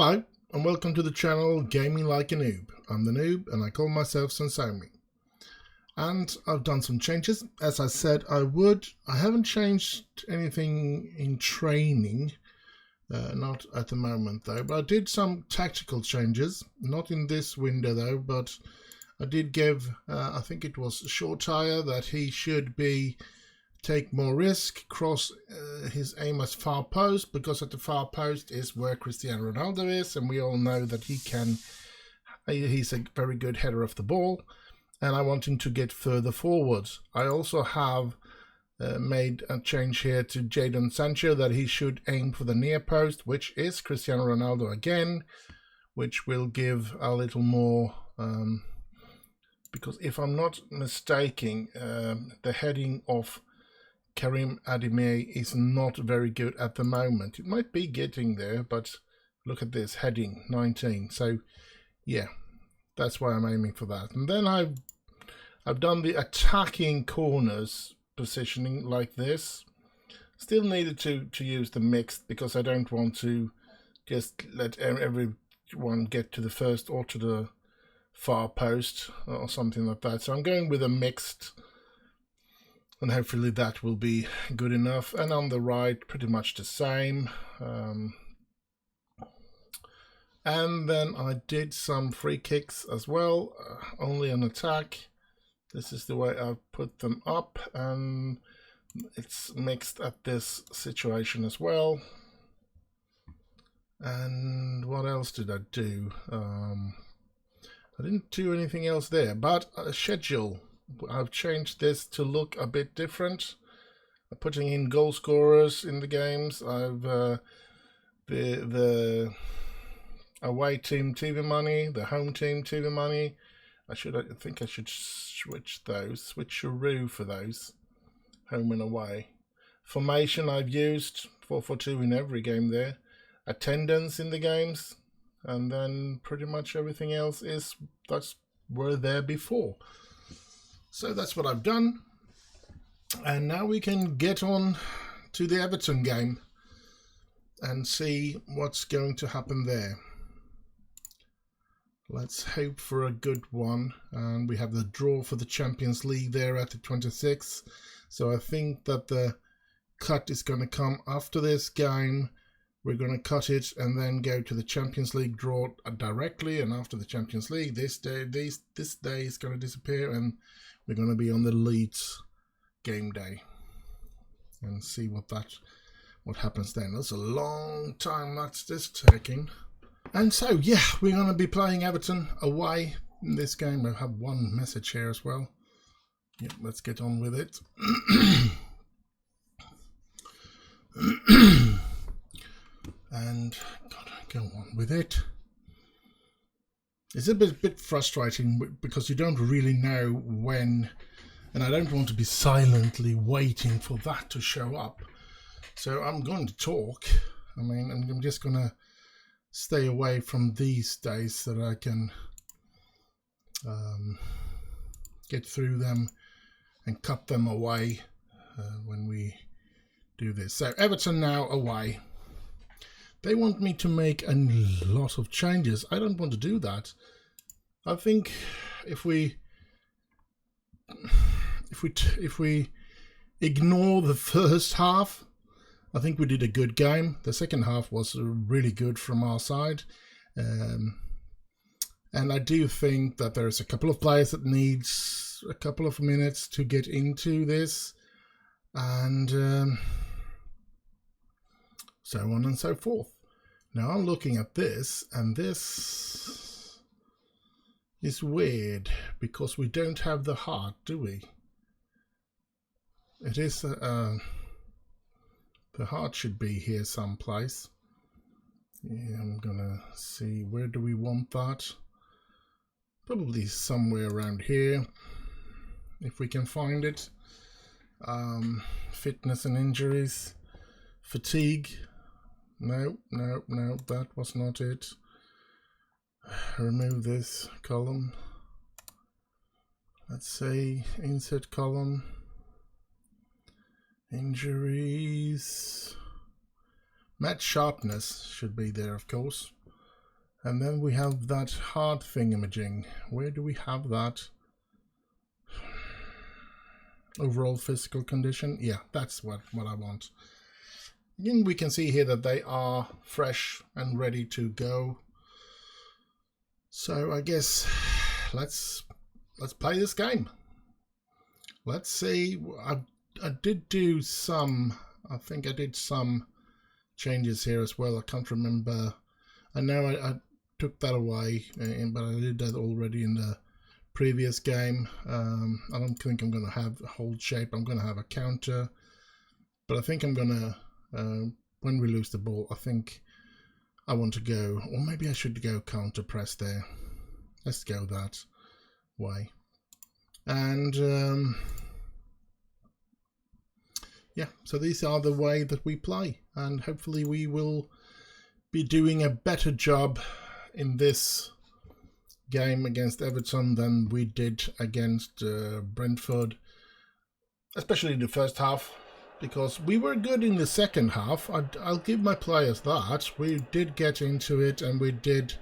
Hello and welcome to the channel Gaming Like a Noob. I'm the Noob and I call myself S01E01. And I've done some changes, as I said I would. I haven't changed anything in training, not at the moment though, but I did some tactical changes, not in this window though, but I did give, I think it was Short Tire, that he should take more risk, cross his aim as far post, because at the far post is where Cristiano Ronaldo is, and we all know that he's a very good header of the ball, and I want him to get further forward. I also have made a change here to Jadon Sancho, that he should aim for the near post, which is Cristiano Ronaldo again, which will give a little more, because if I'm not mistaken, the heading of Karim Adeyemi is not very good at the moment. It might be getting there, but look at this, heading 19. So yeah, that's why I'm aiming for that. And then I've done the attacking corners positioning like this. Still needed to use the mixed, because I don't want to just let everyone get to the first or to the far post or something like that. So I'm going with a mixed, and hopefully that will be good enough. And on the right, pretty much the same. And then I did some free kicks as well, only an attack. This is the way I've put them up, and it's mixed at this situation as well. And what else did I do? I didn't do anything else there, but a schedule. I've changed this to look a bit different. I'm putting in goal scorers in the games. I've the away team TV money, the home team TV money. I think I should switch those, switcheroo for those, home and away. Formation I've used 4-4-2 in every game there. Attendance in the games, and then pretty much everything else were there before. So that's what I've done, and now we can get on to the Everton game and see what's going to happen there. Let's hope for a good one. And we have the draw for the Champions League there at the 26th, so I think that the cut is going to come after this game. We're going to cut it and then go to the Champions League draw directly, and after the Champions League, this day is going to disappear, and we're going to be on the Leeds game day and see what happens then. That's a long time that's this taking. And so yeah, we're going to be playing Everton away in this game. I have one message here as well. Yep, let's get on with it. And gotta go on with it. It's a bit frustrating because you don't really know when, and I don't want to be silently waiting for that to show up. So I'm going to talk. I mean, I'm just going to stay away from these days so that I can get through them and cut them away when we do this. So Everton now away. They want me to make a lot of changes. I don't want to do that. I think if we ignore the first half, I think we did a good game. The second half was really good from our side. And I do think that there's a couple of players that needs a couple of minutes to get into this. And so on and so forth. Now I'm looking at this, and this is weird because we don't have the heart, do we? It is the heart should be here someplace. Yeah, I'm gonna see, where do we want that? Probably somewhere around here, if we can find it. Fitness and injuries, fatigue. No, that was not it. Remove this column. Let's say insert column. Injuries. Match sharpness should be there, of course. And then we have that heart thingamajig. Where do we have that? Overall physical condition. Yeah, that's what I want. And we can see here that they are fresh and ready to go. So I guess let's play this game. Let's see. I did do some. I think I did some changes here as well. I can't remember. I know I took that away, but I did that already in the previous game. I don't think I'm going to have a hold shape. I'm going to have a counter, but I think I'm going to when we lose the ball, I think I want to go, or maybe I should go counter press there. Let's go that way. And yeah, so these are the way that we play, and hopefully we will be doing a better job in this game against Everton than we did against Brentford, especially in the first half, because we were good in the second half. I'll give my players that. We did get into it, and we did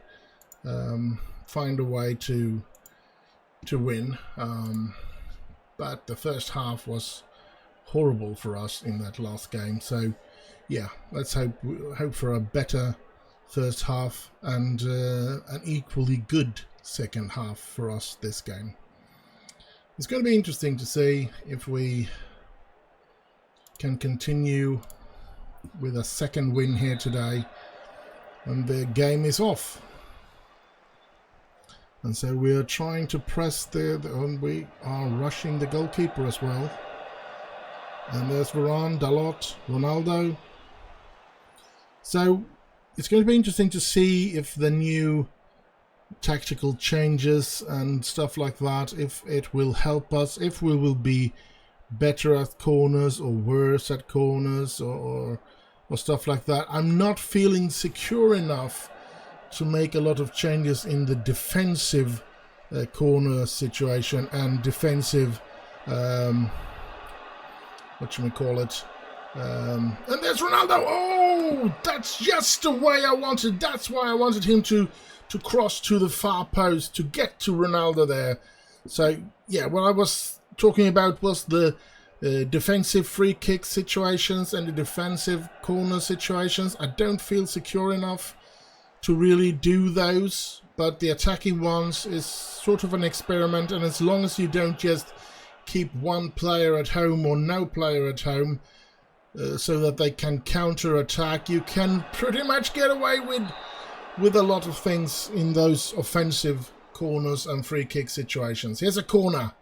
find a way to win, but the first half was horrible for us in that last game. So yeah, let's hope for a better first half and an equally good second half for us this game. It's going to be interesting to see if we can continue with a second win here today, and the game is off. And so we are trying to press and we are rushing the goalkeeper as well. And there's Varane, Dalot, Ronaldo. So it's going to be interesting to see if the new tactical changes and stuff like that, if it will help us, if we will be better at corners or worse at corners or stuff like that. I'm not feeling secure enough to make a lot of changes in the defensive corner situation and defensive what should we call it, and there's Ronaldo. Oh, that's just the way I wanted. That's why I wanted him to cross to the far post to get to Ronaldo there. So yeah, what I was talking about was the defensive free kick situations and the defensive corner situations. I don't feel secure enough to really do those, but the attacking ones is sort of an experiment, and as long as you don't just keep one player at home or no player at home so that they can counter attack, you can pretty much get away with a lot of things in those offensive corners and free kick situations. Here's a corner.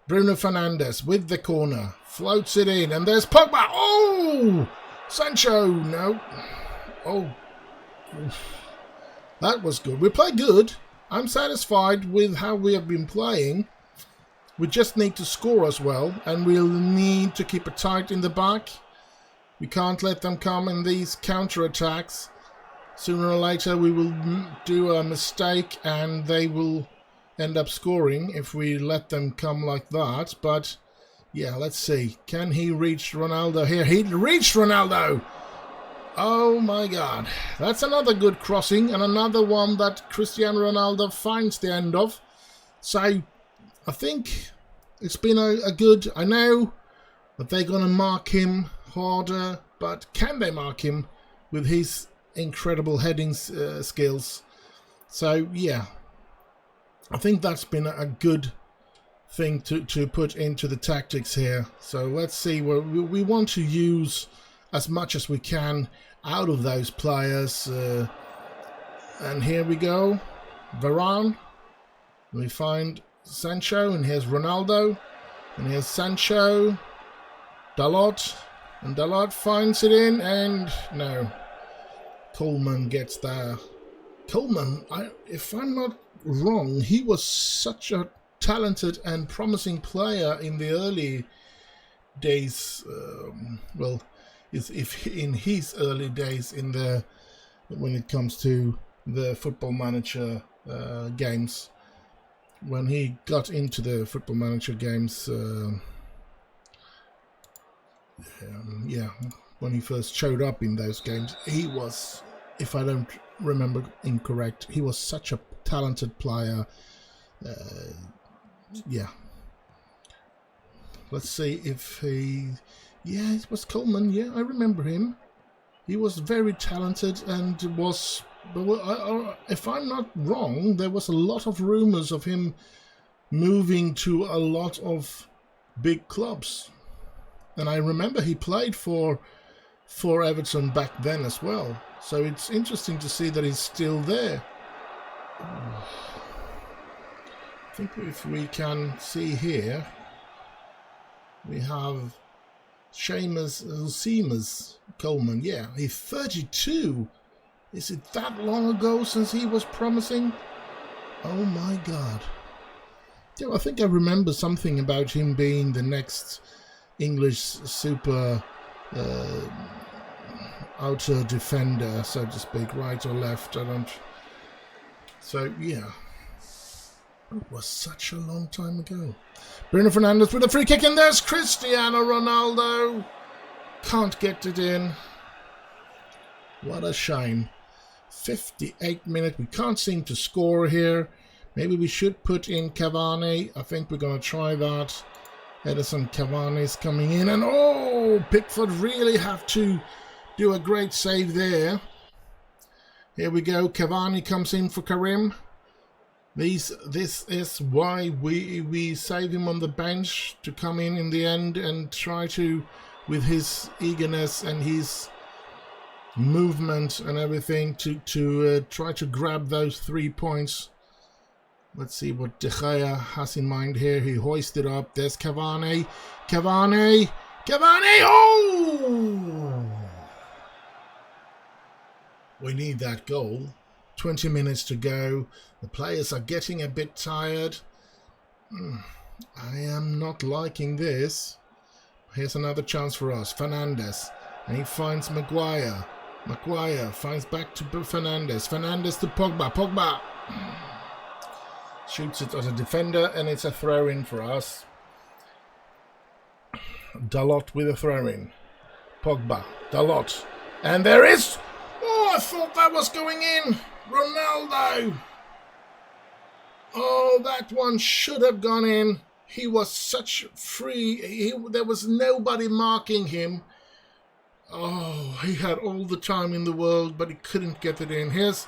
Bruno Fernandes with the corner, floats it in, and there's Pogba. Oh, Sancho, no. Oh, that was good. We played good. I'm satisfied with how we have been playing. We just need to score as well, and we'll need to keep it tight in the back. We can't let them come in these counter-attacks. Sooner or later we will do a mistake and they will end up scoring if we let them come like that. But yeah, let's see. Can he reach Ronaldo here? He reached Ronaldo! Oh my god. That's another good crossing, and another one that Cristiano Ronaldo finds the end of. So I think it's been a good... I know that they're going to mark him harder, but can they mark him with his incredible heading skills? So yeah, I think that's been a good thing to put into the tactics here. So let's see, where we want to use as much as we can out of those players. And here we go. Varane. We find Sancho, and here's Ronaldo. And here's Sancho. Dalot. And Dalot finds it in, and no. Coleman gets there. Coleman, if I'm not wrong, he was such a talented and promising player in the early days. Well, if in his early days in the when it comes to the Football Manager games, when he got into the Football Manager games, yeah, when he first showed up in those games, he was, if I don't remember incorrect. He was such a talented player. Yeah. Let's see if he... Yeah, it was Coleman. Yeah, I remember him. He was very talented and was... If I'm not wrong, there was a lot of rumors of him moving to a lot of big clubs. And I remember he played for Everton back then as well. So it's interesting to see that he's still there. I think if we can see here, we have Seamus Coleman. Yeah, he's 32. Is it that long ago since he was promising? Oh my God. Yeah, I think I remember something about him being the next English super outer defender, so to speak, right or left. I don't. So yeah, it was such a long time ago. Bruno Fernandes with a free kick, and there's Cristiano Ronaldo. Can't get it in. What a shame. 58 minutes. We can't seem to score here. Maybe we should put in Cavani. I think we're going to try that. Edison Cavani's coming in, and oh, Pickford really have to do a great save there. Here we go. Cavani comes in for Karim. This is why we save him on the bench to come in the end and try to, with his eagerness and his movement and everything, to try to grab those 3 points. Let's see what De Gea has in mind here. He hoisted up. There's Cavani. Cavani! Oh! We need that goal. 20 minutes to go. The players are getting a bit tired. I am not liking this. Here's another chance for us. Fernandes. And he finds Maguire. Maguire finds back to Fernandes. Fernandes to Pogba. Pogba shoots it as a defender, and it's a throw-in for us. Dalot with a throw-in. Pogba. Dalot. And there is... Oh, I thought that was going in. Ronaldo. Oh, that one should have gone in. He was such free. There was nobody marking him. Oh, he had all the time in the world, but he couldn't get it in. Here's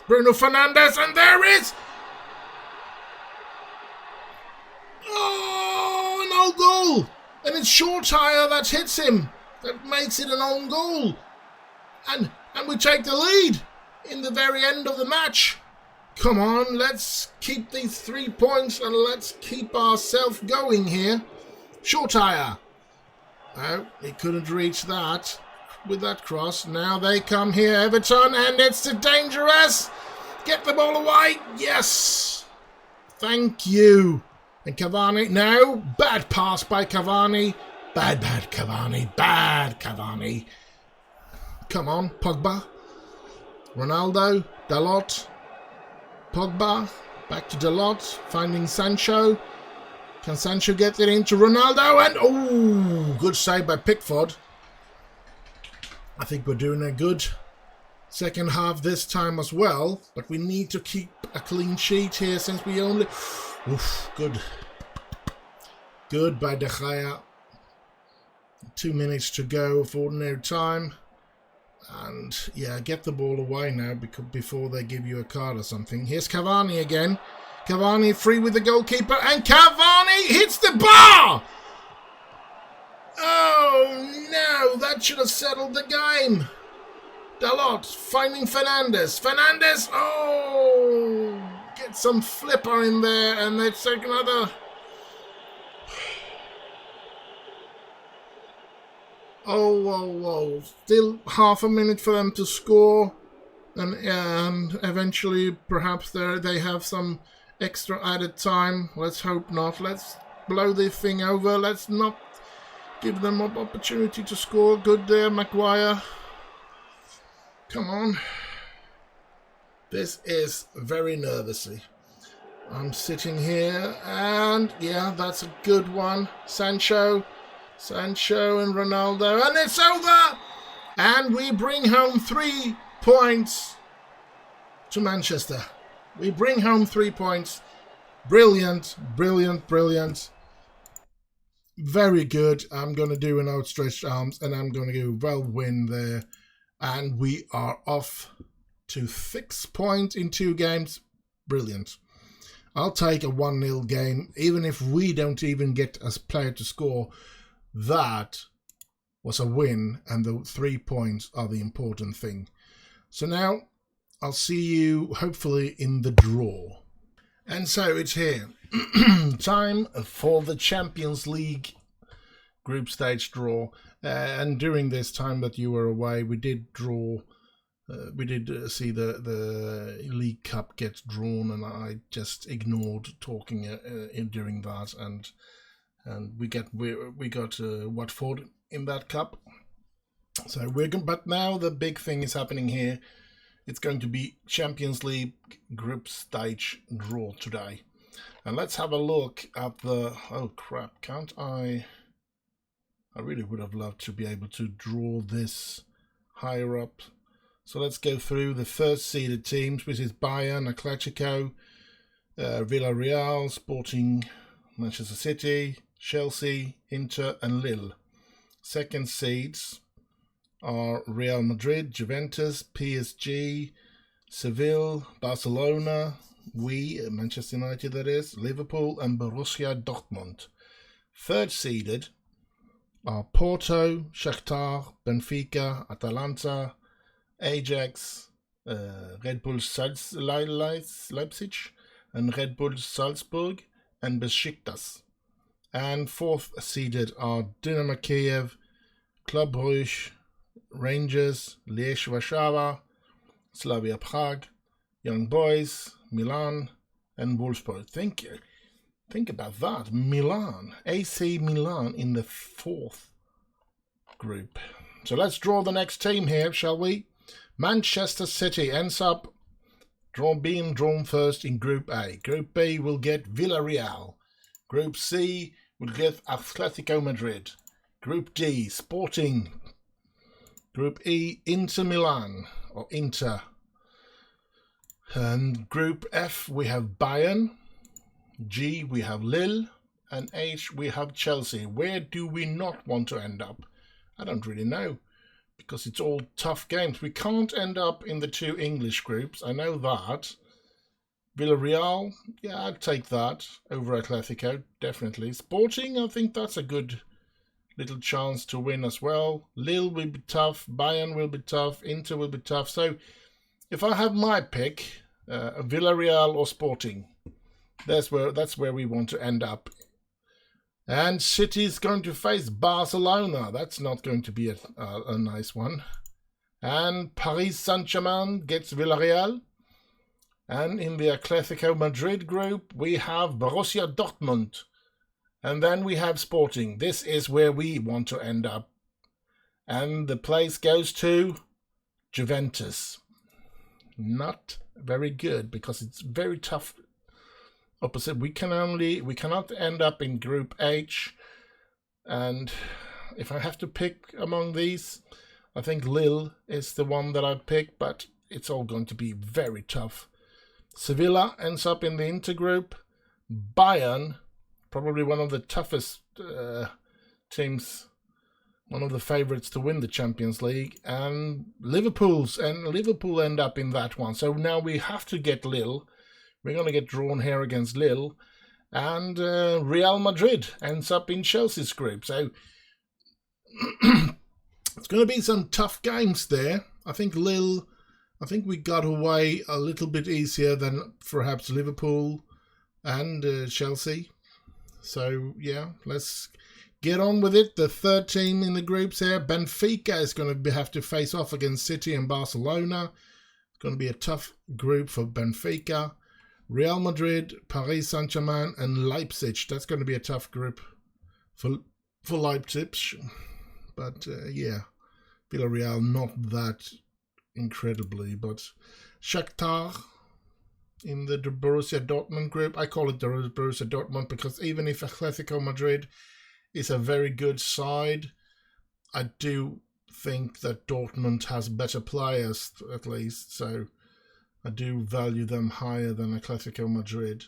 Bruno Fernandes, and there is... Oh, an own goal. And it's Shortire that hits him. That makes it an own goal. And we take the lead in the very end of the match. Come on, let's keep these 3 points and let's keep ourselves going here. Shortire. Oh, he couldn't reach that with that cross. Now they come here, Everton, and it's dangerous. Get the ball away. Yes. Thank you. And Cavani. No. Bad pass by Cavani. Bad Cavani. Bad Cavani. Come on, Pogba. Ronaldo. Dalot. Pogba. Back to Dalot. Finding Sancho. Can Sancho get it into Ronaldo? And oh, good save by Pickford. I think we're doing a good second half this time as well. But we need to keep a clean sheet here since we only... Oof, good. Good by De Gea. 2 minutes to go of ordinary time. And yeah, get the ball away now before they give you a card or something. Here's Cavani again. Cavani free with the goalkeeper, and Cavani hits the bar! Oh no, that should have settled the game. Dalot finding Fernandes. Fernandes, oh, get some flipper in there, and they take another. Oh, still half a minute for them to score, and eventually perhaps they have some extra added time. Let's hope not. Let's blow this thing over. Let's not give them an opportunity to score. Good there, Maguire. Come on. This is very nervousy. I'm sitting here, and yeah, that's a good one. Sancho and Ronaldo, and it's over! And we bring home 3 points. to Manchester. We bring home 3 points. Brilliant, brilliant, brilliant. Very good. I'm going to do an outstretched arms and I'm going to go well win there. And we are off to 6 points in 2 games. Brilliant. I'll take a 1-0 game, even if we don't even get a player to score. That was a win, and the 3 points are the important thing. So now I'll see you hopefully in the draw. And so it's here. Time for the Champions League group stage draw. And during this time that you were away, we did draw. We did see the League Cup get drawn, and I just ignored talking during that. And we got Watford in that cup. So but now the big thing is happening here. It's going to be Champions League group stage draw today. And let's have a look at the... Oh crap, can't I... I really would have loved to be able to draw this higher up. So let's go through the first seeded teams, which is Bayern, Atletico, Villarreal, Sporting, Manchester City, Chelsea, Inter and Lille. Second seeds are Real Madrid, Juventus, PSG, Seville, Barcelona, Manchester United that is, Liverpool and Borussia Dortmund. Third seeded are Porto, Shakhtar, Benfica, Atalanta, Ajax, Red Bull Leipzig and Red Bull Salzburg and Besiktas. And fourth seeded are Dynamo Kiev, Club Brugge, Rangers, Liège Warsaw, Slavia Prague, Young Boys, Milan and Wolfsburg. Think about that. Milan, AC Milan in the fourth group. So let's draw the next team here, shall we? Manchester City ends up being drawn first in Group A. Group B will get Villarreal. Group C will get Atletico Madrid. Group D, Sporting. Group E, Inter Milan, or Inter. And Group F, we have Bayern. G, we have Lille. And H, we have Chelsea. Where do we not want to end up? I don't really know, because it's all tough games. We can't end up in the 2 English groups. I know that. Villarreal, yeah, I'd take that over Atletico, definitely. Sporting, I think that's a good little chance to win as well. Lille will be tough. Bayern will be tough. Inter will be tough. So if I have my pick, Villarreal or Sporting, that's where we want to end up. And City is going to face Barcelona. That's not going to be a nice one. And Paris Saint-Germain gets Villarreal. And in the Atletico Madrid group, we have Borussia Dortmund. And then we have Sporting. This is where we want to end up. And the place goes to Juventus. Not very good, because it's very tough opposite. We cannot end up in Group H. And if I have to pick among these, I think Lille is the one that I'd pick, but it's all going to be very tough. Sevilla ends up in the intergroup. Bayern, probably one of the toughest teams, one of the favourites to win the Champions League, and Liverpool end up in that one. So now we have to get Lille. We're going to get drawn here against Lille, and Real Madrid ends up in Chelsea's group. So it's going to be some tough games there. I think we got away a little bit easier than perhaps Liverpool and Chelsea. So, yeah, let's get on with it. The third team in the groups here, Benfica, is going to have to face off against City and Barcelona. It's going to be a tough group for Benfica. Real Madrid, Paris Saint-Germain and Leipzig. That's going to be a tough group for Leipzig. But, yeah, Villarreal not that incredibly. But Shakhtar in the Borussia Dortmund group. I call it the Borussia Dortmund because even if Atletico Madrid is a very good side, I do think that Dortmund has better players, at least. So I do value them higher than Atletico Madrid.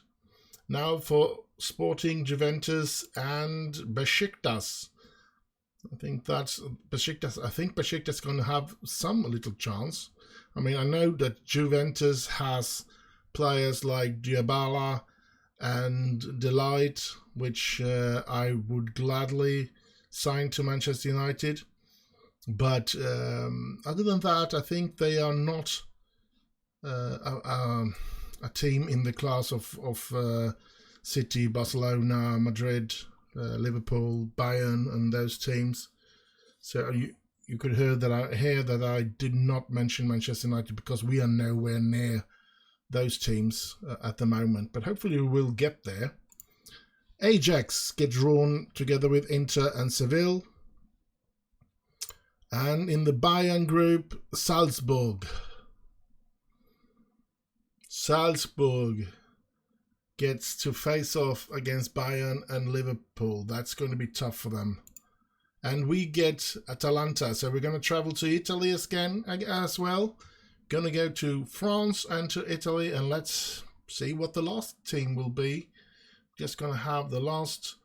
Now for Sporting, Juventus and Besiktas. I think Besiktas is going to have some little chance. I mean, I know that Juventus has players like Dybala and Delight, which I would gladly sign to Manchester United. But other than that, I think they are not a team in the class of City, Barcelona, Madrid, Liverpool, Bayern, and those teams. So you could hear that I did not mention Manchester United because we are nowhere near those teams at the moment. But hopefully we will get there. Ajax get drawn together with Inter and Seville. And in the Bayern group, Salzburg. Salzburg gets to face off against Bayern and Liverpool. That's going to be tough for them. And we get Atalanta. So we're going to travel to Italy again as well. Going to go to France and to Italy. And let's see what the last team will be. Just going to have the last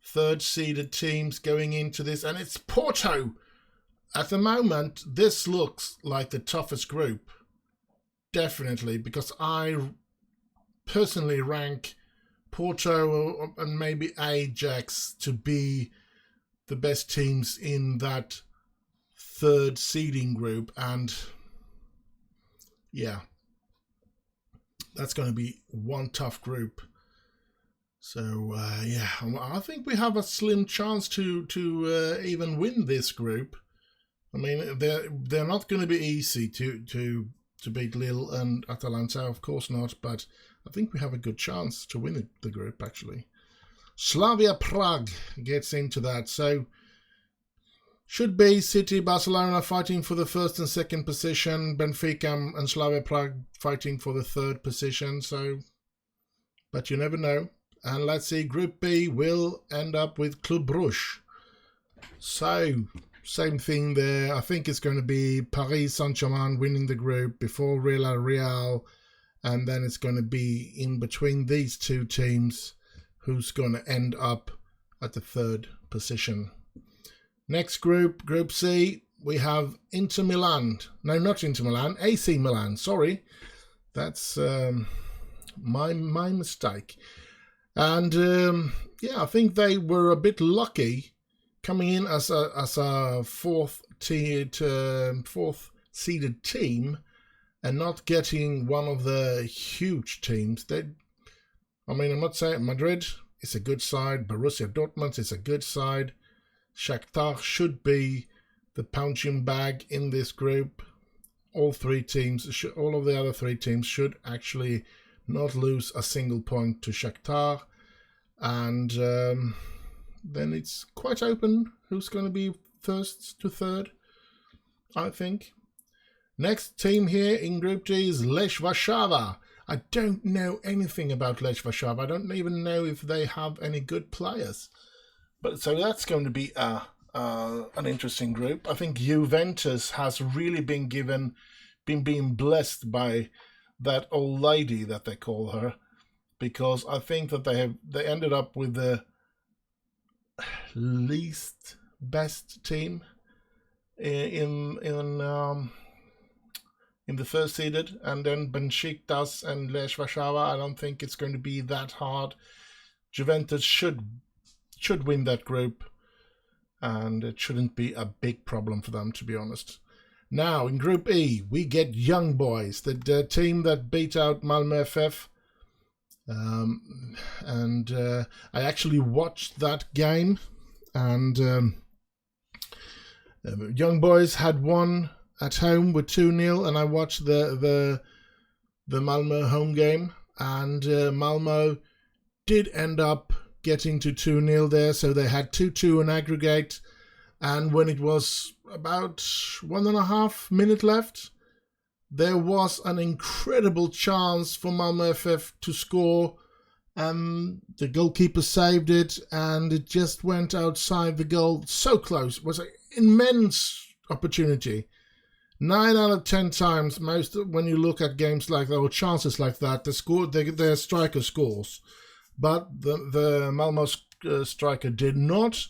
third-seeded teams going into this. And it's Porto. At the moment, this looks like the toughest group. Definitely, because I personally rank Porto and maybe Ajax to be the best teams in that third seeding group. And yeah, that's going to be one tough group. So yeah, I think we have a slim chance to even win this group. I mean, they're not going to be easy to beat Lille and Atalanta, of course not, but I think we have a good chance to win the group, actually. Slavia Prague gets into that, so should be City, Barcelona fighting for the first and second position, Benfica and Slavia Prague fighting for the third position, so, but you never know. And let's see, Group B will end up with Club Brugge. So, same thing there. I think it's going to be Paris Saint-Germain winning the group before Real, and then it's going to be in between these two teams who's going to end up at the third position. Next group, Group C, we have Inter Milan. No, not Inter Milan, AC Milan. Sorry, that's my mistake. And yeah, I think they were a bit lucky coming in as a fourth seeded team and not getting one of the huge teams. I mean, I'm not saying Madrid is a good side, Borussia Dortmund is a good side, Shakhtar should be the punching bag in this group. All of the other three teams should actually not lose a single point to Shakhtar, and then it's quite open who's going to be first to third, I think. Next team here in Group D is Lech Warszawa. I don't know anything about Lech Warszawa. I don't even know if they have any good players. But so that's going to be an interesting group. I think Juventus has really been being blessed by that old lady that they call her, because I think that they ended up with the least best team in the first seeded, and then Besiktas and Lech Warszawa. I don't think it's going to be that hard. Juventus should win that group, and it shouldn't be a big problem for them, to be honest. Now in Group E we get Young Boys, the team that beat out Malmö FF. And I actually watched that game, and Young Boys had won at home with 2-0, and I watched the Malmö home game, and Malmö did end up getting to 2-0 there, so they had 2-2 in aggregate, and when it was about 1.5 minutes left, there was an incredible chance for Malmö FF to score, and the goalkeeper saved it, and it just went outside the goal. So close. It was an immense opportunity. 9 out of 10 times, when you look at games like that or chances like that, the striker scores, but the Malmo striker did not.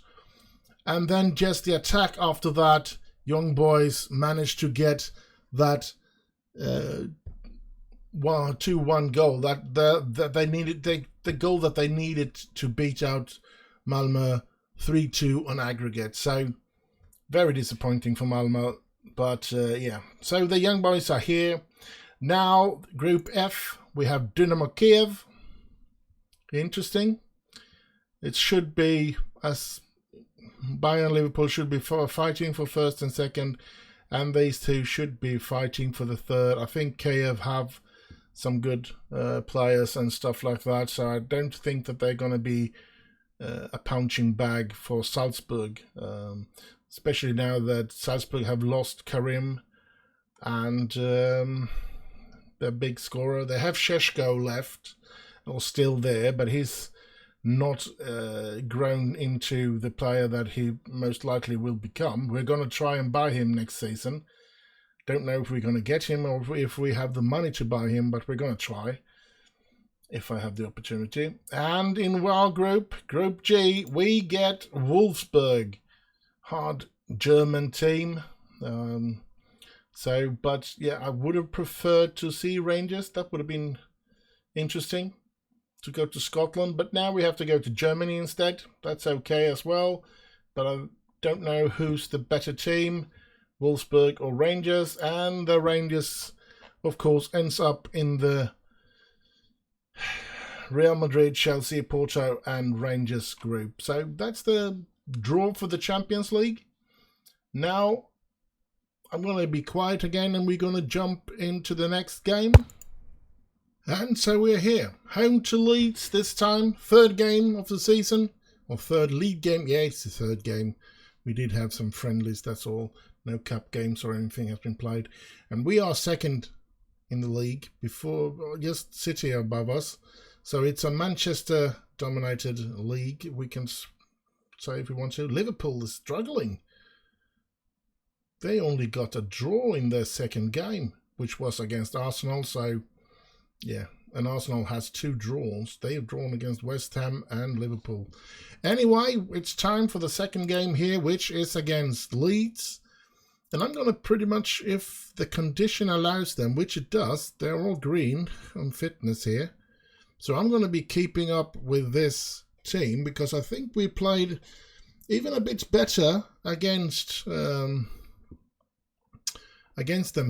And then just the attack after that, young boys managed to get that 2-1 goal that they needed, the goal that they needed to beat out Malmo 3-2 on aggregate. So very disappointing for Malmo. But yeah, so the young boys are here. Now, Group F, we have Dynamo Kiev. Interesting. It should be, as Bayern and Liverpool should be fighting for first and second, and these two should be fighting for the third. I think Kiev have some good players and stuff like that, so I don't think that they're going to be a punching bag for Salzburg. Especially now that Salzburg have lost Karim and their big scorer. They have Šeško left, or still there, but he's not grown into the player that he most likely will become. We're going to try and buy him next season. Don't know if we're going to get him or if we have the money to buy him, but we're going to try if I have the opportunity. And in our group, Group G, we get Wolfsburg. Hard German team. But yeah, I would have preferred to see Rangers. That would have been interesting to go to Scotland. But now we have to go to Germany instead. That's okay as well. But I don't know who's the better team, Wolfsburg or Rangers. And the Rangers, of course, ends up in the Real Madrid, Chelsea, Porto and Rangers group. So that's the draw for the Champions League. Now I'm going to be quiet again and we're going to jump into the next game. And so we're here, home to Leeds this time, third game of the season, or third league game. Yeah, it's the third game. We did have some friendlies, that's all. No cup games or anything has been played. And we are second in the league, before just City above us. So it's a Manchester dominated league. We can say if we want to. Liverpool is struggling. They only got a draw in their second game, which was against Arsenal. So yeah, and Arsenal has 2 draws. They have drawn against West Ham and Liverpool. Anyway, it's time for the second game here, which is against Leeds. And I'm going to pretty much, if the condition allows them, which it does, they're all green on fitness here. So I'm going to be keeping up with this team because I think we played even a bit better against them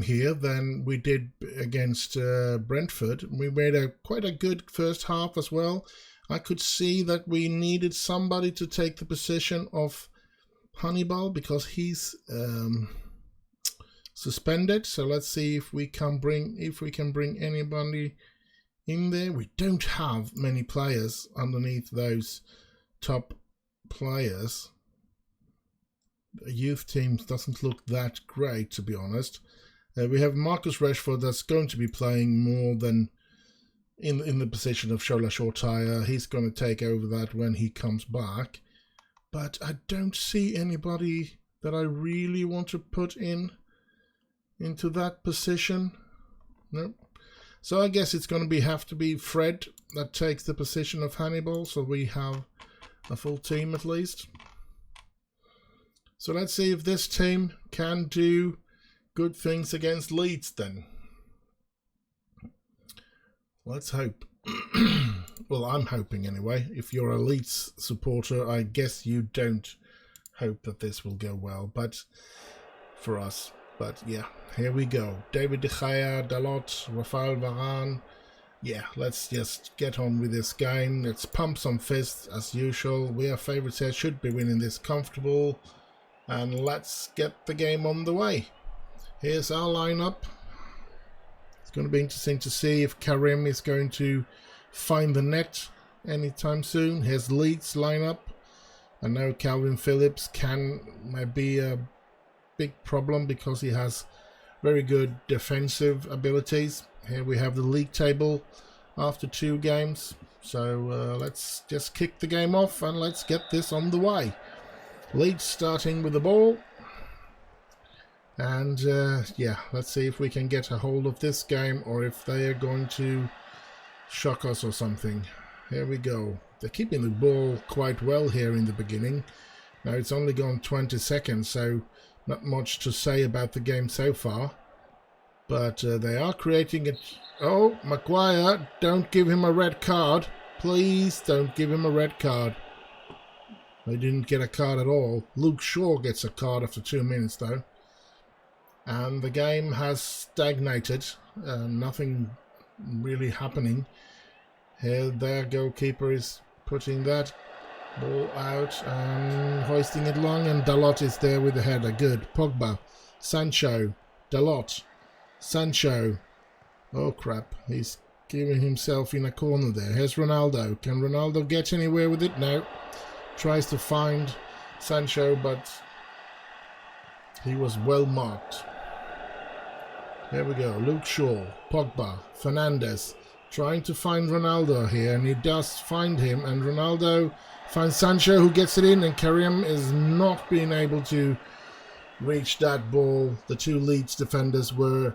here than we did against Brentford. We made quite a good first half as well. I could see that we needed somebody to take the position of Hannibal because he's suspended. So let's see if we can bring anybody in there. We don't have many players underneath those top players. The youth team doesn't look that great, to be honest. We have Marcus Rashford that's going to be playing more than in the position of Shola Shortire. He's going to take over that when he comes back. But I don't see anybody that I really want to put into that position. Nope. So I guess it's going to have to be Fred that takes the position of Hannibal, so we have a full team at least. So let's see if this team can do good things against Leeds then. Let's hope. Well, I'm hoping anyway. If you're a Leeds supporter, I guess you don't hope that this will go well, but for us. But yeah, here we go. David De Gea, Dalot, Rafael Varane. Yeah, let's just get on with this game. Let's pump some fists as usual. We are favourites here, should be winning this comfortable. And let's get the game on the way. Here's our lineup. It's going to be interesting to see if Karim is going to find the net anytime soon. Here's Leeds lineup. I know Calvin Phillips might be a big problem because he has very good defensive abilities. Here we have the league table after 2 games. So let's just kick the game off and let's get this on the way. Leeds starting with the ball. And yeah, let's see if we can get a hold of this game or if they are going to shock us or something. Here we go. They're keeping the ball quite well here in the beginning. Now it's only gone 20 seconds, so not much to say about the game so far. But they are creating it. Oh, Maguire, don't give him a red card. Please don't give him a red card. They didn't get a card at all. Luke Shaw gets a card after 2 minutes though. And the game has stagnated. Nothing really happening. Here their goalkeeper is putting that ball out and hoisting it long, and Dalot is there with the header. Good. Pogba, Sancho, Dalot, Sancho. Oh crap, he's giving himself in a corner there. Here's Ronaldo. Can Ronaldo get anywhere with it? No. Tries to find Sancho, but he was well marked. There we go. Luke Shaw, Pogba, Fernandes, trying to find Ronaldo here, and he does find him, and Ronaldo finds Sancho, who gets it in, and Karim is not being able to reach that ball. The two Leeds defenders were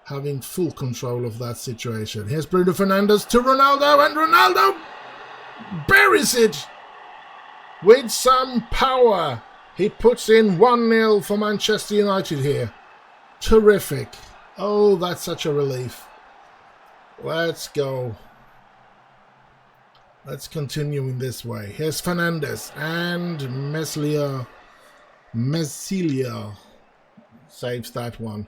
having full control of that situation. Here's Bruno Fernandes to Ronaldo, and Ronaldo buries it with some power. He puts in 1-0 for Manchester United here. Terrific. Oh, that's such a relief. Let's go. Let's continue in this way. Here's Fernandes, and Mesilia saves that one.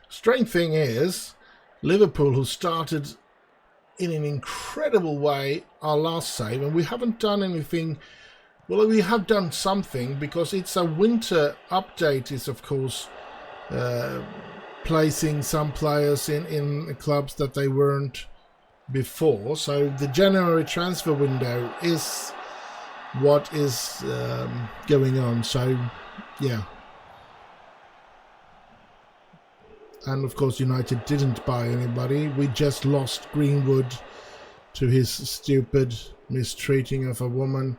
Strange thing is, Liverpool, who started in an incredible way our last save, and we haven't done anything. Well, we have done something, because it's a winter update is, of course, placing some players in clubs that they weren't before. So the January transfer window is what is going on. So, yeah. And, of course, United didn't buy anybody. We just lost Greenwood to his stupid mistreating of a woman.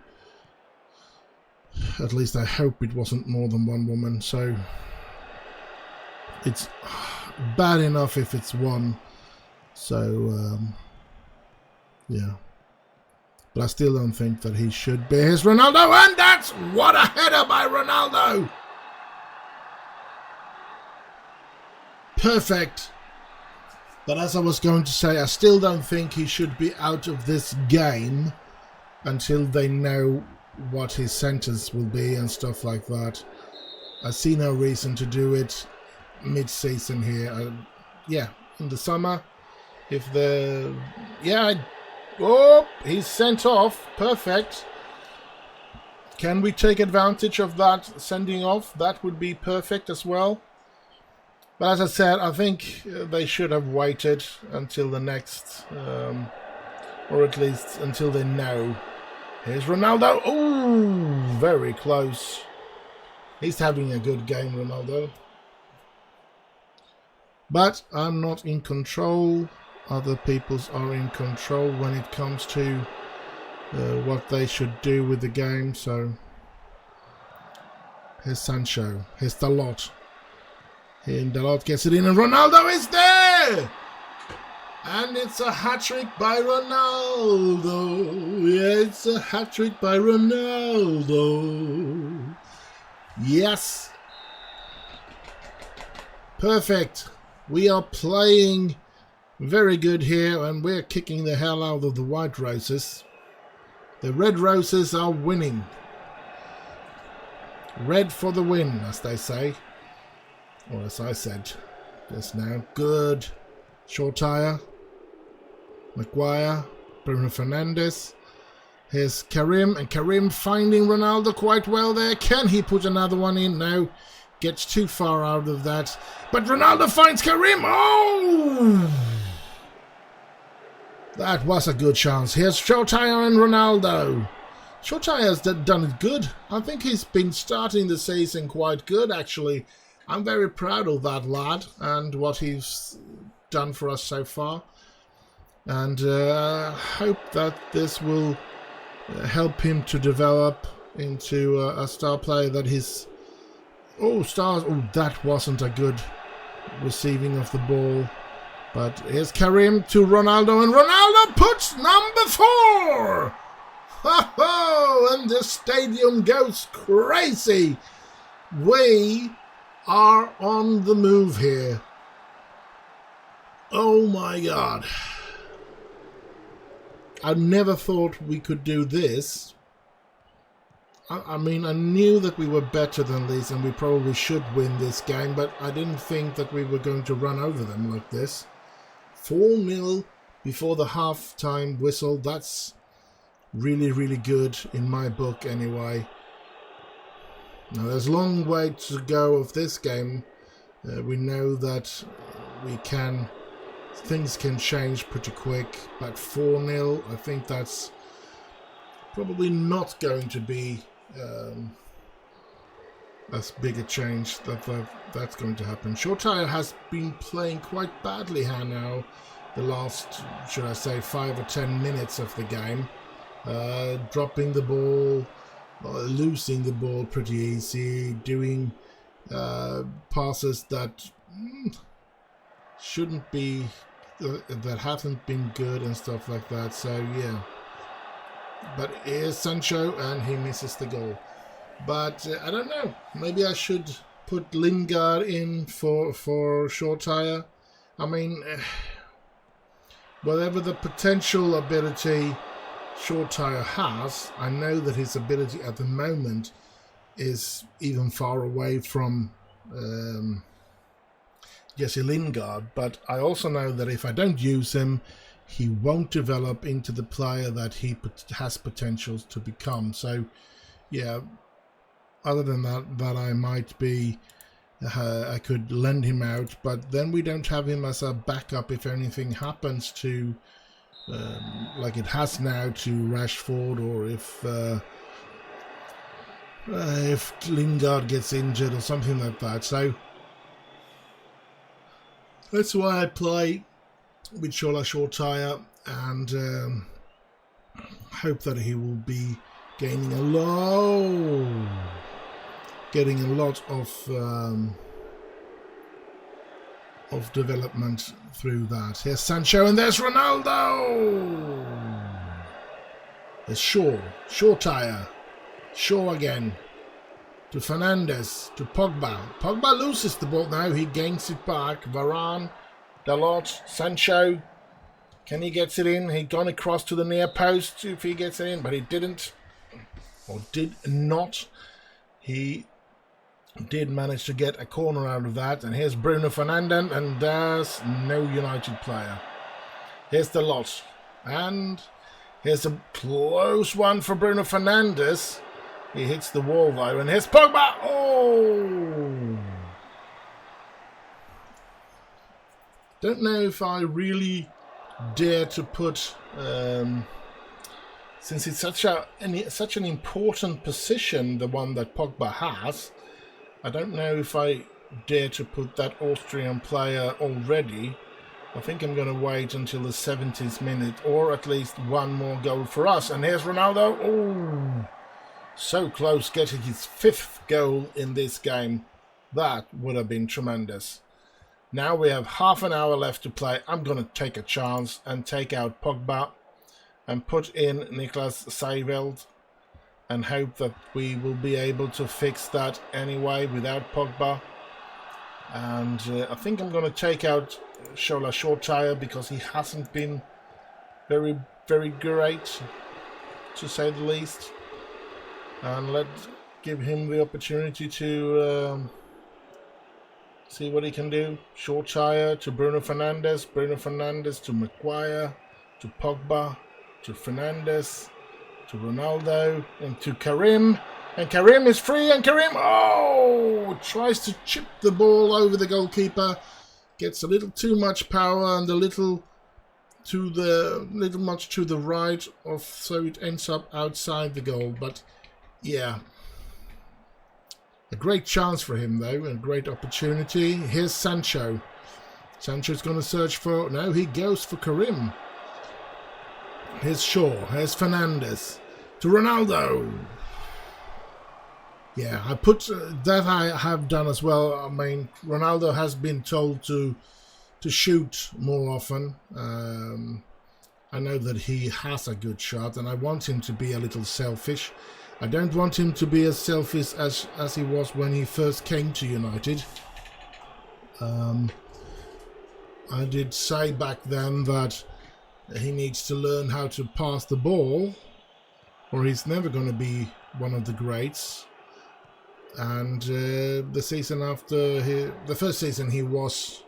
At least I hope it wasn't more than one woman. So it's bad enough if it's one. So, yeah. But I still don't think that he should be. Here's Ronaldo, and that's what a header by Ronaldo! Perfect. But as I was going to say, I still don't think he should be out of this game until they know what his sentence will be and stuff like that. I see no reason to do it mid-season here. Yeah, in the summer, if the... Yeah, oh, he's sent off. Perfect. Can we take advantage of that sending off? That would be perfect as well. But as I said, I think they should have waited until the next, or at least until they know. Here's Ronaldo. Oh, very close. He's having a good game, Ronaldo. But I'm not in control. Other people's are in control when it comes to what they should do with the game. So here's Sancho. Here's Dalot. Here Dalot gets it in, and Ronaldo is there! And it's a hat-trick by Ronaldo. Yeah, it's a hat-trick by Ronaldo. Yes. Perfect. We are playing very good here, and we're kicking the hell out of the White Roses. The Red Roses are winning. Red for the win, as they say. Or as I said just now. Good. Short tire. Maguire. Bruno Fernandes. Here's Karim. And Karim finding Ronaldo quite well there. Can he put another one in? No. Gets too far out of that. But Ronaldo finds Karim. Oh! That was a good chance. Here's Shotire and Ronaldo. Shotire has done it good. I think he's been starting the season quite good, actually. I'm very proud of that lad and what he's done for us so far. And hope that this will help him to develop into a star player that he's Oh, Stars. Oh, that wasn't a good receiving of the ball. But here's Karim to Ronaldo, and Ronaldo puts number 4! Ho-ho! And the stadium goes crazy. We are on the move here. Oh my God. I never thought we could do this. I mean, I knew that we were better than this and we probably should win this game, but I didn't think that we were going to run over them like this. 4-0 before the half-time whistle. That's really, really good in my book anyway. Now, there's a long way to go of this game. We know that things can change pretty quick, but 4-0, I think that's probably not going to be as big a change that's going to happen. Shortire has been playing quite badly here now, the last, should I say, 5 or 10 minutes of the game. Dropping the ball, losing the ball pretty easy, doing passes that shouldn't be, that haven't been good and stuff like that. So yeah, but here's Sancho and he misses the goal. But I don't know, maybe I should put Lingard in for Shortire. I mean, whatever the potential ability Shortire has, I know that his ability at the moment is even far away from Jesse Lingard, but I also know that if I don't use him, he won't develop into the player that he has potentials to become. So yeah, other than that I might be, I could lend him out, but then we don't have him as a backup if anything happens to, like it has now to Rashford, or if Lingard gets injured or something like that. So that's why I play with Shola Shortire and hope that he will be gaining a lot of development through that. Here's Sancho and there's Ronaldo. There's Shortire, Shaw again to Fernandes, to Pogba. Pogba loses the ball now, he gains it back. Varane, Alot, Sancho. Can he get it in? He gone across to the near post if he gets it in, but he didn't, or did not. He did manage to get a corner out of that, and here's Bruno Fernandes, and there's no United player. Here's the lot, and here's a close one for Bruno Fernandes. He hits the wall though, and here's Pogba. Oh! Don't know if I really dare to put, since it's such an important position, the one that Pogba has, I don't know if I dare to put that Austrian player already. I think I'm going to wait until the 70th minute, or at least one more goal for us. And here's Ronaldo. Oh, so close, getting his 5th goal in this game. That would have been tremendous. Now we have half an hour left to play. I'm going to take a chance and take out Pogba and put in Niklas Seiveld, and hope that we will be able to fix that anyway without Pogba. And I think I'm going to take out Shola Shortire because he hasn't been very, very great, to say the least. And let's give him the opportunity to see what he can do. Shortire to Bruno Fernandes to Maguire, to Pogba, to Fernandes, to Ronaldo, and to Karim. And Karim is free, and Karim, tries to chip the ball over the goalkeeper. Gets a little too much power and a little much to the right of, so it ends up outside the goal. But yeah, a great chance for him though, a great opportunity. Here's Sancho. Sancho's going to search for, no, he goes for Karim. Here's Shaw, here's Fernandes, to Ronaldo. Yeah, I put that I have done as well. I mean, Ronaldo has been told to shoot more often. I know that he has a good shot, and I want him to be a little selfish. I don't want him to be as selfish as he was when he first came to United. I did say back then that he needs to learn how to pass the ball, or he's never going to be one of the greats. And the season after the first season, he was.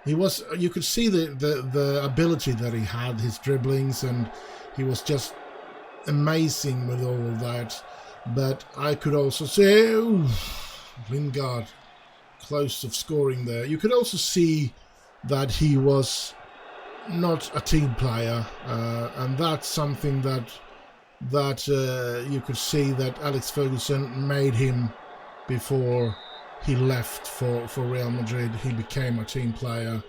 You could see the ability that he had, his dribblings, and he was just amazing with all of that. But I could also say, Lingard, close of scoring there. You could also see that he was not a team player, and that's something that you could see that Alex Ferguson made him before he left for Real Madrid. He became a team player.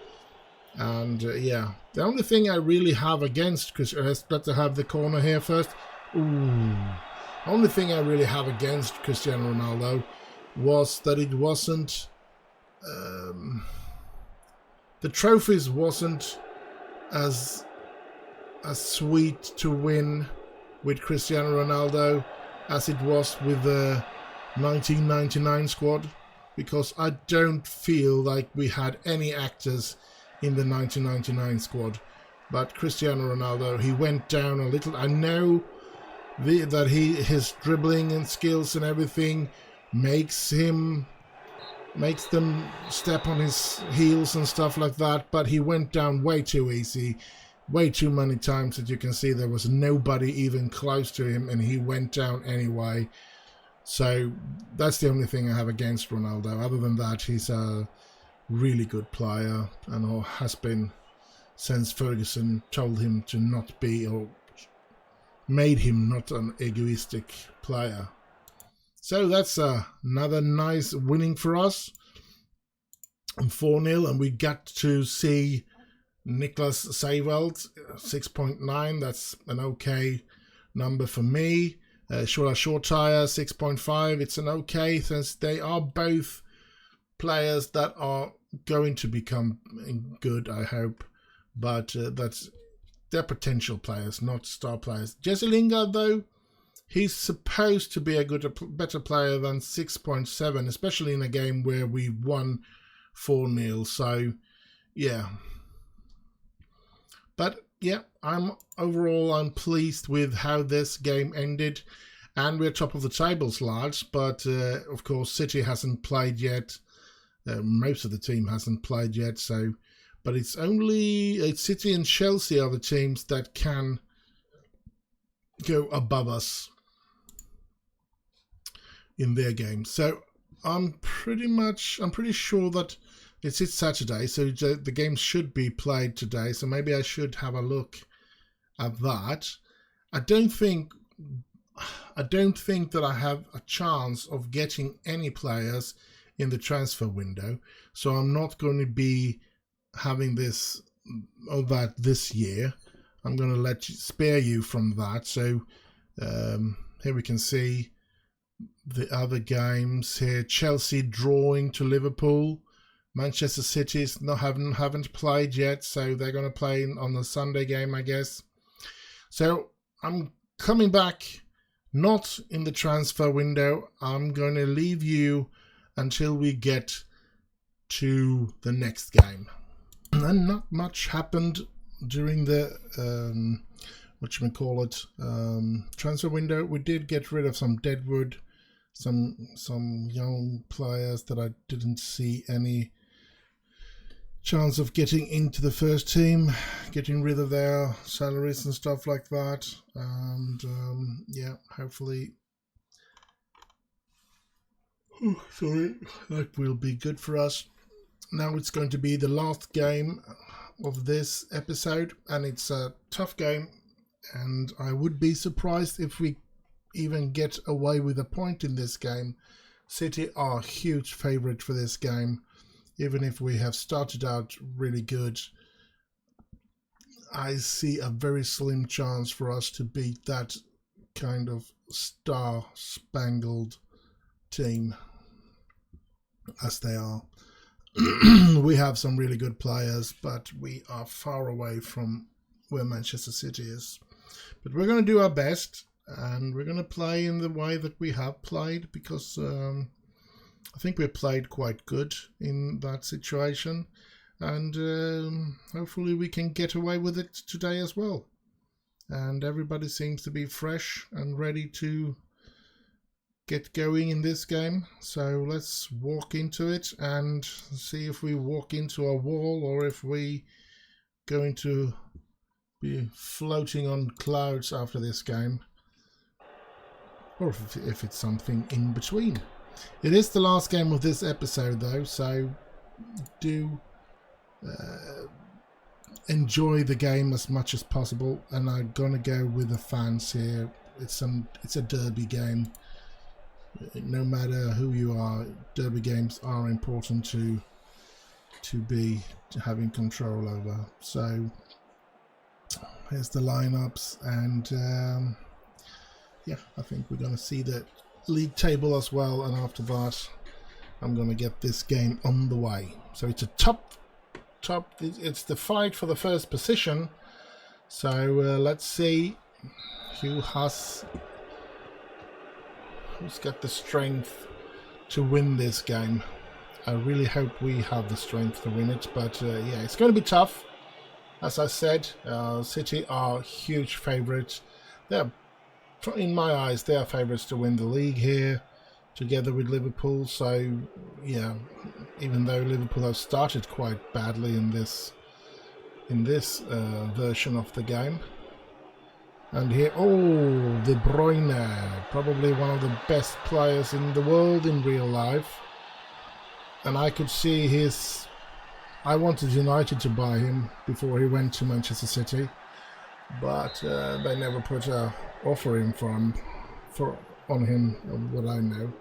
And yeah, the only thing I really have against let's have the corner here first. Ooh. Only thing I really have against Cristiano Ronaldo was that it wasn't the trophies wasn't as sweet to win with Cristiano Ronaldo as it was with the 1999 squad, because I don't feel like we had any actors in the 1999 squad. But Cristiano Ronaldo, he went down a little. I know that his dribbling and skills and everything makes them step on his heels and stuff like that, but he went down way too easy, way too many times that you can see there was nobody even close to him, and he went down anyway. So that's the only thing I have against Ronaldo. Other than that, he's a really good player, and has been since Ferguson told him to not be, or made him not an egoistic player. So that's another nice winning for us. 4-0, and we got to see Niklas Seiwald, 6.9. That's an okay number for me. Short Tire, 6.5. It's an okay, since they are both players that are going to become good, I hope. But they're potential players, not star players. Jesse Lingard, though, he's supposed to be a better player than 6.7, especially in a game where we won 4-0. So, yeah. But, yeah, I'm pleased with how this game ended. And we're top of the tables, lads. But, of course, City hasn't played yet. Most of the team hasn't played yet. So, but it's City and Chelsea are the teams that can go above us in their game. So I'm pretty sure that it's Saturday, so the game should be played today. So maybe I should have a look at that. I don't think that I have a chance of getting any players in the transfer window, so I'm not going to be having this or that this year. I'm going to spare you from that. So here we can see the other games here. Chelsea drawing to Liverpool. Manchester City haven't played yet, so they're going to play on the Sunday game, I guess. So I'm coming back, not in the transfer window. I'm going to leave you until we get to the next game. And not much happened during the transfer window. We did get rid of some deadwood, some young players that I didn't see any chance of getting into the first team, getting rid of their salaries and stuff like that. And yeah, hopefully that will be good for us. Now it's going to be the last game of this episode, and it's a tough game, and I would be surprised if we even get away with a point in this game. City are a huge favourite for this game. Even if we have started out really good, I see a very slim chance for us to beat that kind of star-spangled team as they are. We have some really good players, but we are far away from where Manchester City is. But we're going to do our best, and we're going to play in the way that we have played, because I think we played quite good in that situation, and hopefully we can get away with it today as well. And everybody seems to be fresh and ready to get going in this game. So let's walk into it and see if we walk into a wall, or if we going to be floating on clouds after this game, or if it's something in between. It is the last game of this episode though, so do enjoy the game as much as possible, and I'm gonna go with the fans here. It's a derby game. No matter who you are, derby games are important to be having control over. So here's the lineups, and yeah, I think we're going to see the league table as well, and after that I'm going to get this game on the way. So it's a top, it's the fight for the first position. So let's see who's got the strength to win this game. I really hope we have the strength to win it, but yeah, it's going to be tough. As I said, City are huge favourites. They're, in my eyes, they are favourites to win the league here, together with Liverpool. So yeah, even though Liverpool have started quite badly in this version of the game. And here, oh, De Bruyne, probably one of the best players in the world in real life. And I could see I wanted United to buy him before he went to Manchester City, but they never put an offer in on him, of what I know.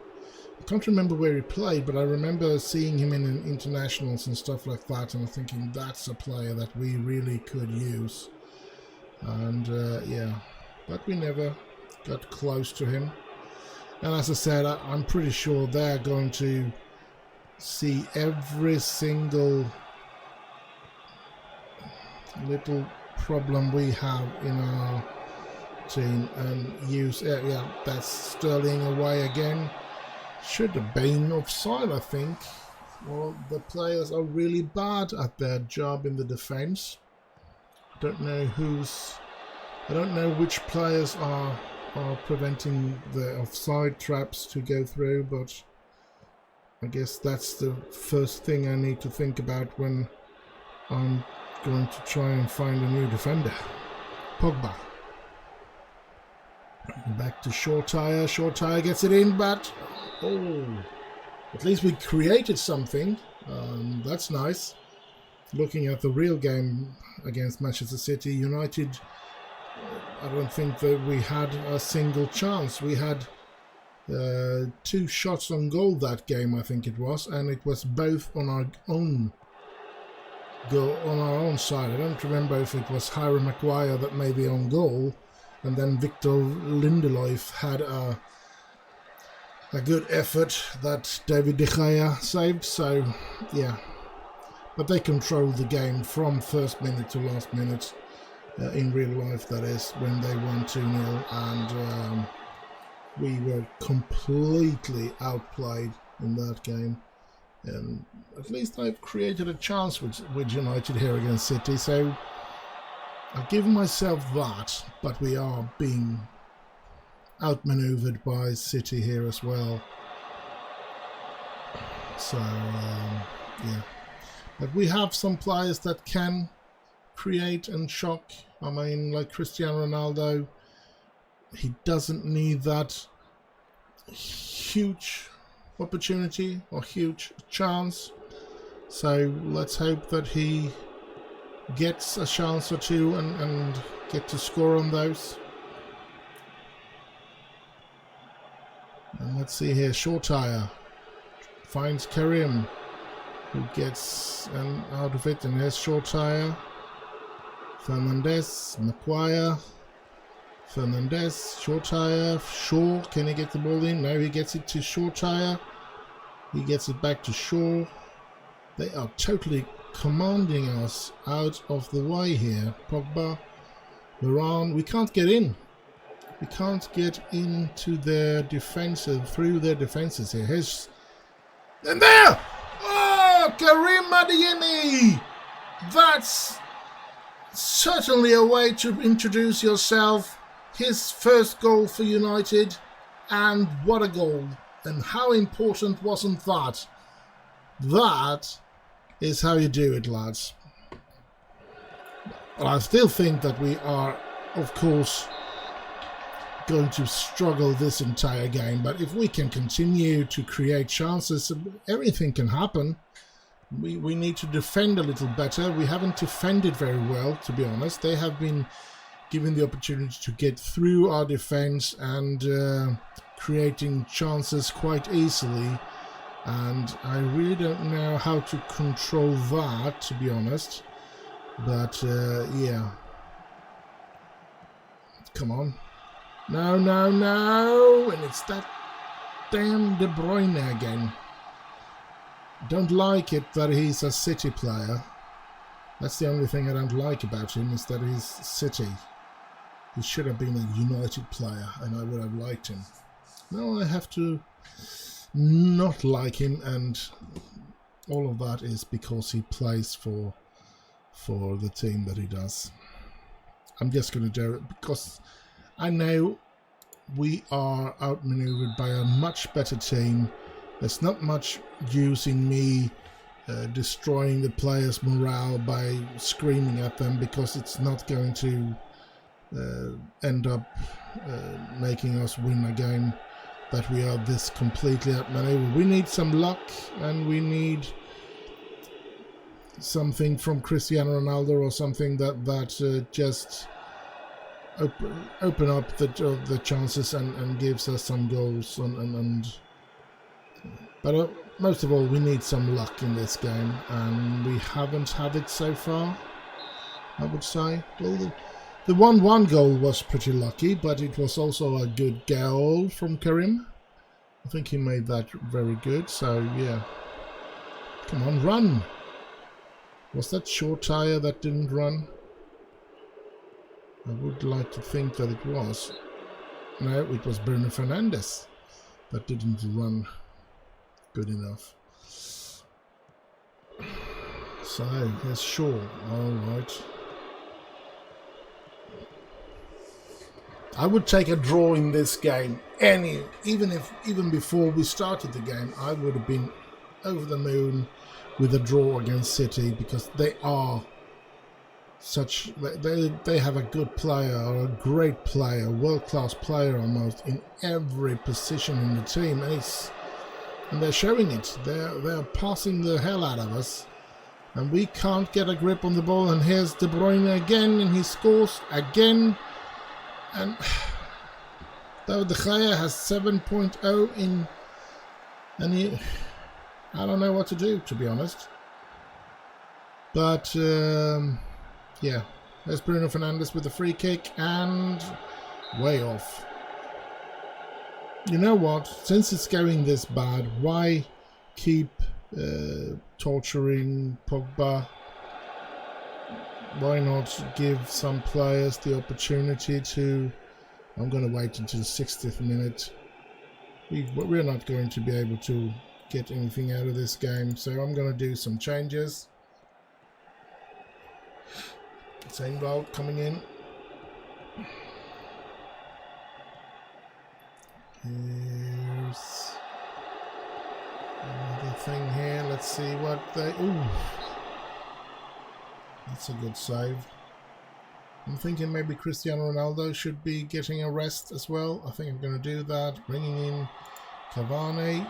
I can't remember where he played, but I remember seeing him in internationals and stuff like that, and thinking that's a player that we really could use. And yeah, but we never got close to him. And as I said, I'm pretty sure they're going to see every single little problem we have in our team and use it. Yeah, that's Sterling away again. Should have been offside, I think. Well, the players are really bad at their job in the defense. I don't know which players are preventing the offside traps to go through, but I guess that's the first thing I need to think about when I'm going to try and find a new defender. Pogba. Back to Short Tire gets it in, but oh, at least we created something. That's nice. Looking at the real game against Manchester City, United, I don't think that we had a single chance. We had 2 shots on goal that game, I think it was, and it was both on our own goal, on our own side. I don't remember if it was Harry Maguire that made the own goal, and then Victor Lindelof had a good effort that David De Gea saved. So yeah, but they controlled the game from first minute to last minute, in real life that is, when they won 2-0, and we were completely outplayed in that game. And at least I've created a chance with United here against City, so I've given myself that, but we are being outmaneuvered by City here as well. So yeah, but we have some players that can create and shock. I mean, like Cristiano Ronaldo, he doesn't need that huge opportunity or huge chance, so let's hope that he gets a chance or two and get to score on those. And let's see here, Short Tire finds Karim, who gets out of it, and here's Short Tire, Fernandes, Maguire, Fernandez, short tire, Shaw, can he get the ball in? No, he gets it to short tire. He gets it back to Shaw. They are totally commanding us out of the way here. Pogba, Varane, we can't get in. We can't get into their defensive, through their defenses here. Here's, and there! Oh, Karim Adeyemi! That's certainly a way to introduce yourself. His first goal for United, and what a goal. And how important wasn't that? That is how you do it, lads. Well, I still think that we are, of course, going to struggle this entire game, but if we can continue to create chances, everything can happen. We need to defend a little better. We haven't defended very well, to be honest. They have been given the opportunity to get through our defense and creating chances quite easily, and I really don't know how to control that, to be honest. But yeah, come on. No, no, no! And it's that damn De Bruyne again. Don't like it that he's a City player. That's the only thing I don't like about him, is that he's City. He should have been a United player, and I would have liked him. Now I have to not like him, and all of that is because he plays for the team that he does. I'm just going to do it because I know we are outmaneuvered by a much better team. There's not much use in me destroying the players' morale by screaming at them, because it's not going to end up making us win a game that we are this completely outmaneuvered. We need some luck, and we need something from Cristiano Ronaldo or something that just open up the chances and gives us some goals. But most of all, we need some luck in this game, and we haven't had it so far, I would say. Well, the 1-1 goal was pretty lucky, but it was also a good goal from Karim. I think he made that very good, so yeah. Come on, run! Was that short tire that didn't run? I would like to think that it was. No, it was Bruno Fernandes that didn't run good enough. So, here's Shaw. Alright. I would take a draw in this game. Even before we started the game, I would have been over the moon with a draw against City, because they are such, they have a good player, or a great player, world-class player almost in every position in the team, and they're showing it. They're passing the hell out of us, and we can't get a grip on the ball. And here's De Bruyne again, and he scores again. And though De Gea has 7.0 in, and I don't know what to do, to be honest. But yeah, there's Bruno Fernandes with the free kick, and way off. You know what? Since it's going this bad, why keep torturing Pogba? Why not give some players the opportunity to... I'm going to wait until the 60th minute. We're not going to be able to get anything out of this game, so I'm going to do some changes. Same goal coming in. Here's another thing here. Let's see what they... Ooh. That's a good save. I'm thinking maybe Cristiano Ronaldo should be getting a rest as well. I think I'm going to do that. Bringing in Cavani.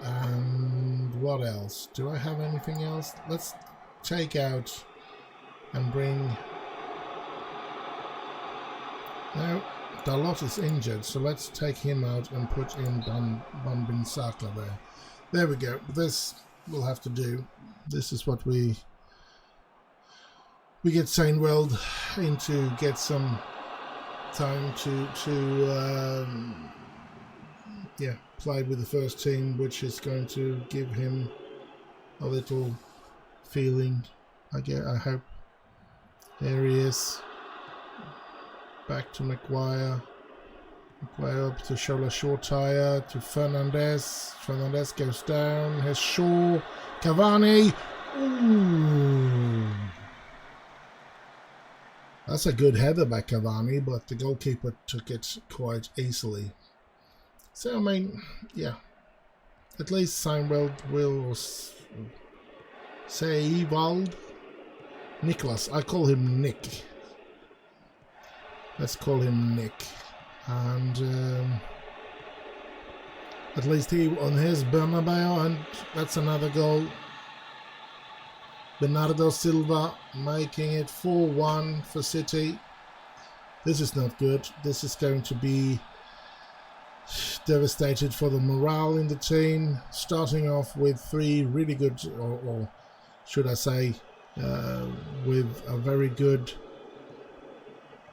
And what else? Do I have anything else? Let's take out and bring... No, Alot is injured, so let's take him out and put in Wan-Bissaka there. There we go. This will have to do. This is what we we get Sainweld in to get some time to play with the first team, which is going to give him a little feeling. I hope. There he is. Back to Maguire. Maguire up to Shola Shortire to Fernandez. Fernandez goes down. Here's Shaw. Cavani. Ooh. That's a good header by Cavani, but the goalkeeper took it quite easily. So, I mean, yeah. At least Sainweld will say Evald. Nicholas. I call him Nick. Let's call him Nick. And at least he on his Bernabeu, and that's another goal. Bernardo Silva making it 4-1 for City. This is not good. This is going to be devastated for the morale in the team. Starting off with 3 really good, or should I say, with a very good,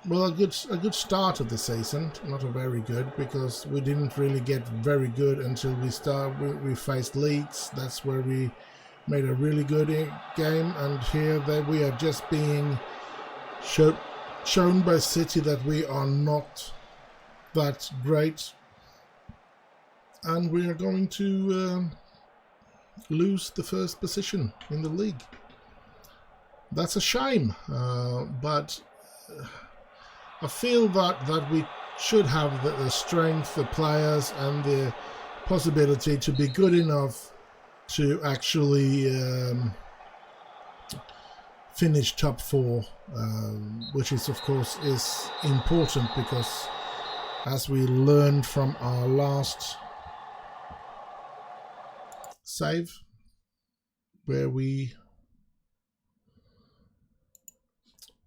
well, a good start of the season. Not a very good, because we didn't really get very good until we faced Leeds. That's where we made a really good game, and here we are just being shown by City that we are not that great, and we are going to lose the first position in the league. That's a shame, but I feel that we should have the strength, the players, and the possibility to be good enough to actually finish top 4, which is, of course, is important, because as we learned from our last save, where we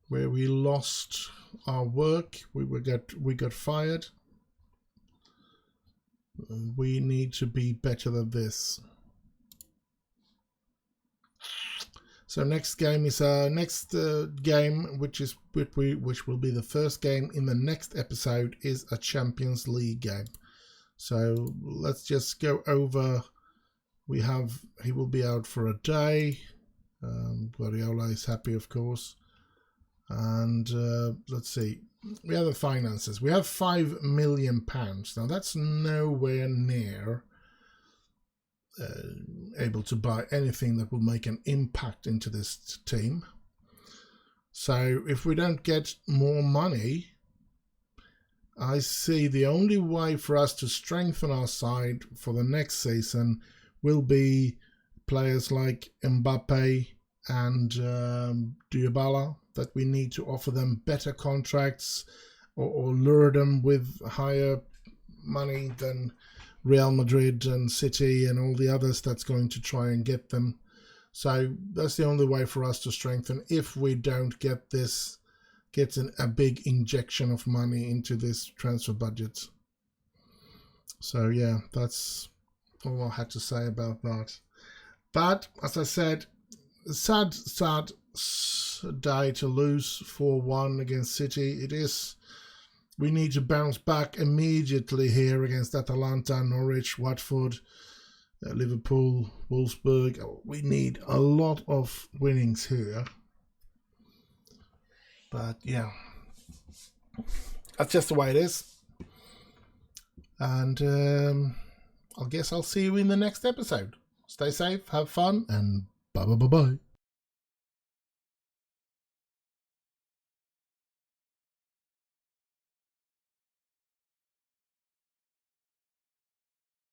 lost our work, we got fired. We need to be better than this. So next game is our next game, which will be the first game in the next episode, is a Champions League game. So let's just go over. He will be out for a day. Guardiola is happy, of course. And let's see. We have the finances. We have £5 million. Now that's nowhere near able to buy anything that will make an impact into this team. So if we don't get more money, I see the only way for us to strengthen our side for the next season will be players like Mbappe and Dybala, that we need to offer them better contracts or lure them with higher money than Real Madrid and City and all the others that's going to try and get them. So that's the only way for us to strengthen, if we don't get a big injection of money into this transfer budget. So yeah, that's all I had to say about that. But as I said, sad day to lose 4-1 against City. It is. We need to bounce back immediately here against Atalanta, Norwich, Watford, Liverpool, Wolfsburg. We need a lot of winnings here. But yeah, that's just the way it is. And I guess I'll see you in the next episode. Stay safe, have fun, and bye.